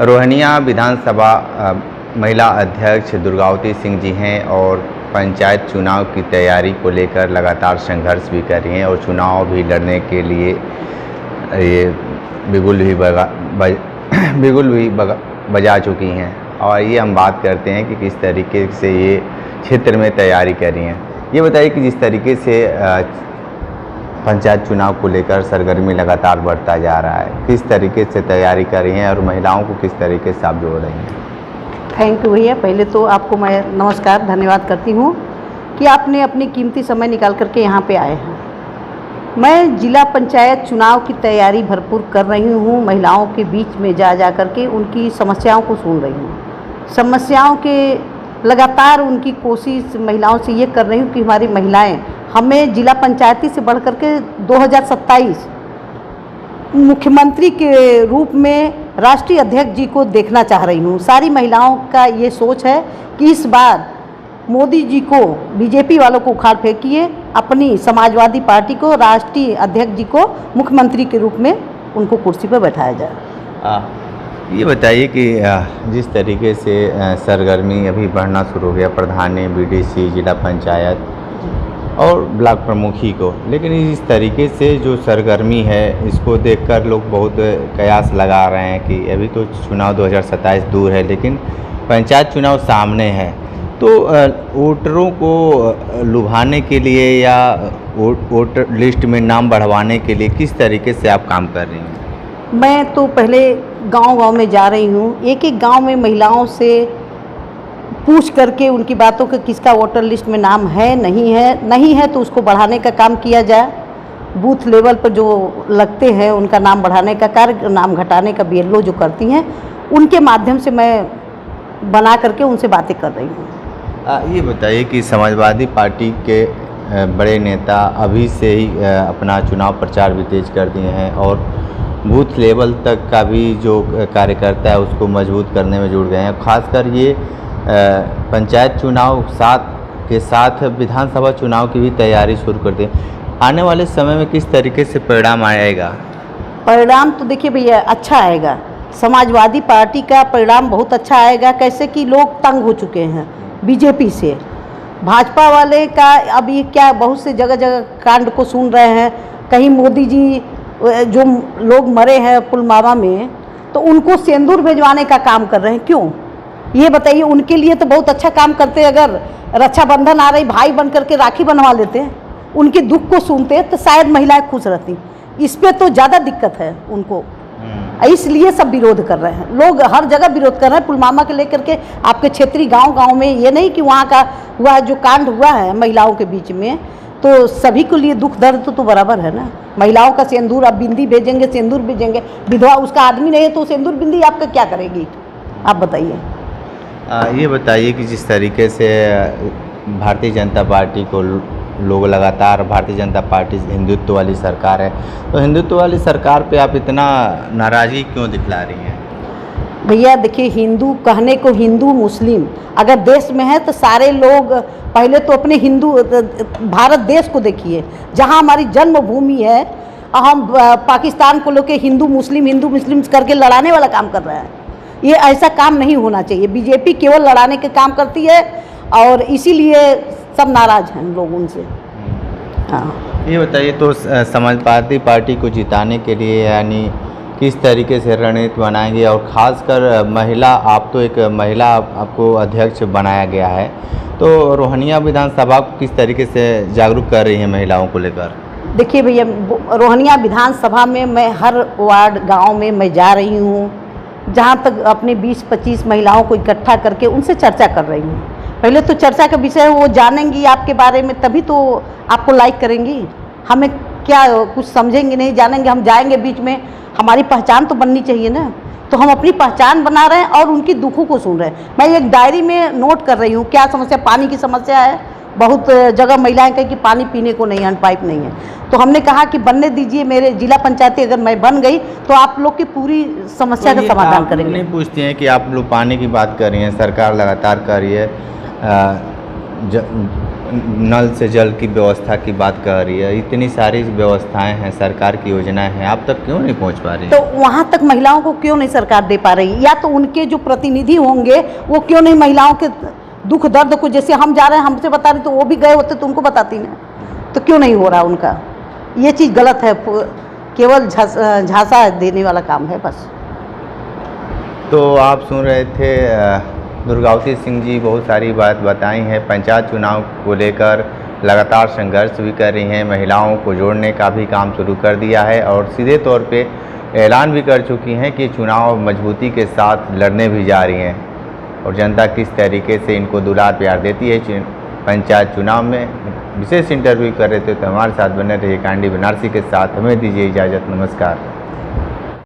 रोहनिया विधानसभा महिला अध्यक्ष दुर्गावती सिंह जी हैं और पंचायत चुनाव की तैयारी को लेकर लगातार संघर्ष भी कर रही हैं और चुनाव भी लड़ने के लिए ये बिगुल भी बजा चुकी हैं। और ये हम बात करते हैं कि किस तरीके से ये क्षेत्र में तैयारी कर रही हैं। ये बताइए कि जिस तरीके से पंचायत चुनाव को लेकर सरगर्मी लगातार बढ़ता जा रहा है, किस तरीके से तैयारी कर रही हैं और महिलाओं को किस तरीके से आप जोड़ रही हैं? थैंक यू भैया। पहले तो आपको मैं नमस्कार धन्यवाद करती हूँ कि आपने अपनी कीमती समय निकाल करके यहाँ पे आए हैं। मैं जिला पंचायत चुनाव की तैयारी भरपूर कर रही हूँ। महिलाओं के बीच में जा कर के उनकी समस्याओं को सुन रही हूँ। समस्याओं के लगातार उनकी कोशिश महिलाओं से ये कर रही हूँ कि हमारी महिलाएं हमें जिला पंचायती से बढ़ कर के 2027 मुख्यमंत्री के रूप में राष्ट्रीय अध्यक्ष जी को देखना चाह रही हूँ। सारी महिलाओं का ये सोच है कि इस बार मोदी जी को, बीजेपी वालों को उखाड़ फेंकिए, अपनी समाजवादी पार्टी को, राष्ट्रीय अध्यक्ष जी को मुख्यमंत्री के रूप में उनको कुर्सी पर बैठाया जाए। ये बताइए कि जिस तरीके से सरगर्मी अभी बढ़ना शुरू हो गया, प्रधानी, बीडीसी, जिला पंचायत और ब्लॉक प्रमुखी को, लेकिन इस तरीके से जो सरगर्मी है इसको देखकर लोग बहुत कयास लगा रहे हैं कि अभी तो चुनाव 2027 दूर है लेकिन पंचायत चुनाव सामने है, तो वोटरों को लुभाने के लिए या वोटर लिस्ट में नाम बढ़वाने के लिए किस तरीके से आप काम कर रही हैं? मैं तो पहले गांव-गांव में जा रही हूँ। एक एक गांव में महिलाओं से पूछ करके उनकी बातों का किसका वोटर लिस्ट में नाम है, नहीं है तो उसको बढ़ाने का काम किया जाए। बूथ लेवल पर जो लगते हैं उनका नाम बढ़ाने का कार्य, नाम घटाने का बीएलओ जो करती हैं, उनके माध्यम से मैं बना करके उनसे बातें कर रही हूँ। ये बताइए कि समाजवादी पार्टी के बड़े नेता अभी से ही अपना चुनाव प्रचार भी तेज कर दिए हैं और बूथ लेवल तक का भी जो कार्यकर्ता है उसको मजबूत करने में जुड़ गए हैं। खासकर ये पंचायत चुनाव के साथ विधानसभा चुनाव की भी तैयारी शुरू कर दी। आने वाले समय में किस तरीके से परिणाम आएगा? परिणाम तो देखिए भैया अच्छा आएगा। समाजवादी पार्टी का परिणाम बहुत अच्छा आएगा। कैसे कि लोग तंग हो चुके हैं बीजेपी से। भाजपा वाले का अब ये क्या बहुत से जगह जगह कांड को सुन रहे हैं। कहीं मोदी जी जो लोग मरे हैं पुलवामा में, तो उनको सिंदूर भिजवाने का काम कर रहे हैं। क्यों ये बताइए? उनके लिए तो बहुत अच्छा काम करते। अगर रक्षाबंधन आ रही, भाई बन करके राखी बनवा लेते, उनके दुख को सुनते तो शायद महिलाएं खुश रहती। इस पे तो ज़्यादा दिक्कत है उनको, इसलिए सब विरोध कर रहे हैं। लोग हर जगह विरोध कर रहे हैं पुलवामा के लेकर के। आपके क्षेत्रीय गांव-गांव में ये नहीं कि वहाँ का हुआ जो कांड हुआ है महिलाओं के बीच में, तो सभी के लिए दुख दर्द तो बराबर है ना। महिलाओं का सिंदूर, अब बिंदी भेजेंगे, सिंदूर भेजेंगे। विधवा उसका आदमी नहीं है तो सिंदूर बिंदी आपका क्या करेगी? आप बताइए। ये बताइए कि जिस तरीके से भारतीय जनता पार्टी को लोग लगातार, भारतीय जनता पार्टी हिंदुत्व वाली सरकार है, तो हिंदुत्व वाली सरकार पे आप इतना नाराज़गी क्यों दिखला रही हैं? भैया देखिए, हिंदू कहने को हिंदू मुस्लिम अगर देश में है तो सारे लोग पहले तो अपने हिंदू भारत देश को देखिए, जहां हमारी जन्मभूमि है। हम पाकिस्तान को लेकर हिंदू मुस्लिम करके लड़ाने वाला काम कर रहे हैं। ये ऐसा काम नहीं होना चाहिए। बीजेपी केवल लड़ाने के काम करती है और इसीलिए सब नाराज हैं लोग उनसे। हाँ, ये बताइए तो समाजवादी पार्टी को जिताने के लिए यानी किस तरीके से रणनीति बनाएंगे और ख़ासकर महिला, आप तो एक महिला आपको अध्यक्ष बनाया गया है, तो रोहनिया विधानसभा को किस तरीके से जागरूक कर रही हैं महिलाओं को लेकर? देखिए भैया, रोहनिया विधानसभा में मैं हर वार्ड गांव में मैं जा रही हूँ, जहाँ तक अपने 20-25 महिलाओं को इकट्ठा करके उनसे चर्चा कर रही हूँ। पहले तो चर्चा का विषय वो जानेंगी आपके बारे में, तभी तो आपको लाइक करेंगी। हमें क्या कुछ समझेंगे नहीं, जानेंगे, हम जाएंगे बीच में, हमारी पहचान तो बननी चाहिए ना। तो हम अपनी पहचान बना रहे हैं और उनकी दुखों को सुन रहे हैं। मैं एक डायरी में नोट कर रही हूँ क्या समस्या, पानी की समस्या है। बहुत जगह महिलाएं कहें कि पानी पीने को नहीं है, पाइप नहीं है। तो हमने कहा कि बनने दीजिए, मेरे जिला पंचायती अगर मैं बन गई तो आप लोग की पूरी समस्या का समाधान करेंगे। नहीं पूछती हैं कि आप लोग पानी की बात कर रही हैं, सरकार लगातार कर रही है, नल से जल की व्यवस्था की बात कर रही है, इतनी सारी व्यवस्थाएं हैं, सरकार की योजनाएं हैं, आप तक क्यों नहीं पहुंच पा रही? तो वहाँ तक महिलाओं को क्यों नहीं सरकार दे पा रही? या तो उनके जो प्रतिनिधि होंगे वो क्यों नहीं महिलाओं के दुख दर्द को, जैसे हम जा रहे हैं हमसे बता रहे तो वो भी गए होते तो उनको बताती ना, तो क्यों नहीं हो रहा उनका? ये चीज़ गलत है, केवल झांसा देने वाला काम है बस। तो आप सुन रहे थे दुर्गावती सिंह जी बहुत सारी बात बताई हैं। पंचायत चुनाव को लेकर लगातार संघर्ष भी कर रही हैं, महिलाओं को जोड़ने का भी काम शुरू कर दिया है और सीधे तौर पे ऐलान भी कर चुकी हैं कि चुनाव मजबूती के साथ लड़ने भी जा रही हैं और जनता किस तरीके से इनको दुलार प्यार देती है पंचायत चुनाव में। विशेष इंटरव्यू कर रहे थे तो हमारे साथ बने रहिए कैंडी बनारसी के साथ। हमें दीजिए इजाज़त, नमस्कार।